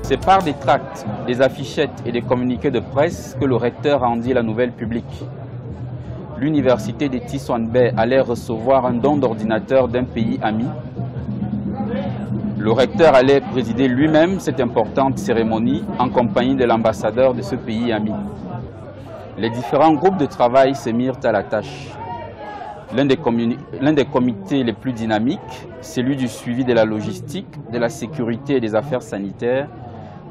C'est par des tracts, des affichettes et des communiqués de presse que le recteur rendit la nouvelle publique. L'université de Tiswanbe allait recevoir un don d'ordinateur d'un pays ami. Le recteur allait présider lui-même cette importante cérémonie en compagnie de l'ambassadeur de ce pays ami. Les différents groupes de travail se mirent à la tâche. L'un des comités les plus dynamiques, celui du suivi de la logistique, de la sécurité et des affaires sanitaires,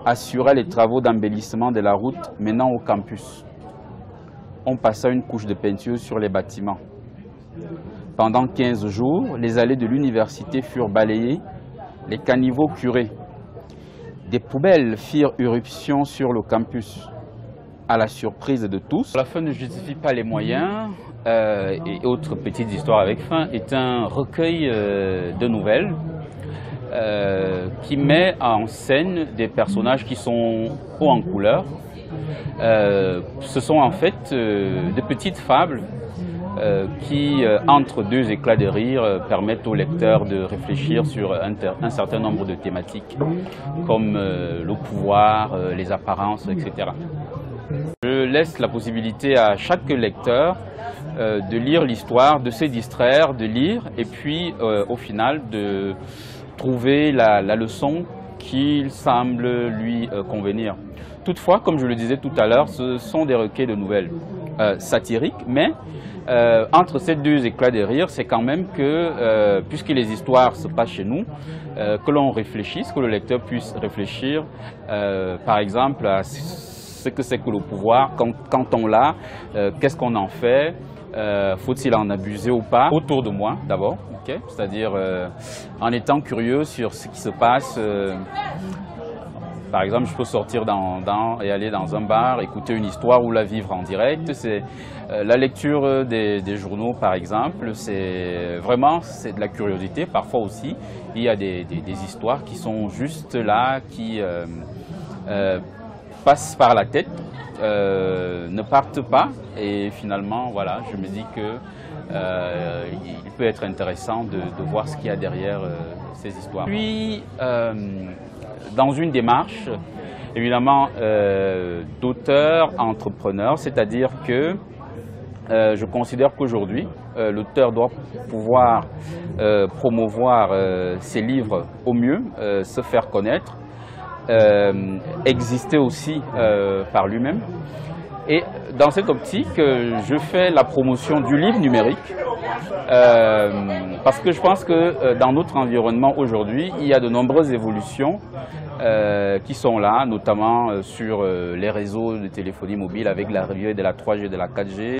assurait les travaux d'embellissement de la route menant au campus. On passa une couche de peinture sur les bâtiments. Pendant 15 jours, les allées de l'université furent balayées, les caniveaux curés. Des poubelles firent irruption sur le campus, à la surprise de tous. La fin ne justifie pas les moyens, et autres petites histoires avec fin, est un recueil de nouvelles qui met en scène des personnages qui sont hauts en couleur. Ce sont en fait de petites fables qui, entre deux éclats de rire, permettent au lecteur de réfléchir sur un certain nombre de thématiques, comme le pouvoir, les apparences, etc. Je laisse la possibilité à chaque lecteur de lire l'histoire, de se distraire, de lire, et puis au final de trouver la leçon qui semble lui convenir. Toutefois, comme je le disais tout à l'heure, ce sont des recueils de nouvelles satiriques, mais entre ces deux éclats de rire, c'est quand même que, puisque les histoires se passent chez nous, que l'on réfléchisse, que le lecteur puisse réfléchir, par exemple, à ce que c'est que le pouvoir, quand on l'a, qu'est-ce qu'on en fait, faut-il en abuser ou pas, autour de moi d'abord, okay? C'est-à-dire en étant curieux sur ce qui se passe. Par exemple, je peux sortir et aller dans un bar, écouter une histoire ou la vivre en direct. C'est la lecture des journaux, par exemple, c'est de la curiosité. Parfois aussi, il y a des histoires qui sont juste là, qui passent par la tête, ne partent pas. Et finalement, voilà, je me dis que il peut être intéressant de voir ce qu'il y a derrière ces histoires. Puis, dans une démarche, évidemment, d'auteur entrepreneur, c'est-à-dire que je considère qu'aujourd'hui, l'auteur doit pouvoir promouvoir ses livres au mieux, se faire connaître, exister aussi par lui-même. Et dans cette optique, je fais la promotion du livre numérique parce que je pense que dans notre environnement aujourd'hui, il y a de nombreuses évolutions qui sont là, notamment sur les réseaux de téléphonie mobile avec l'arrivée de la 3G et de la 4G.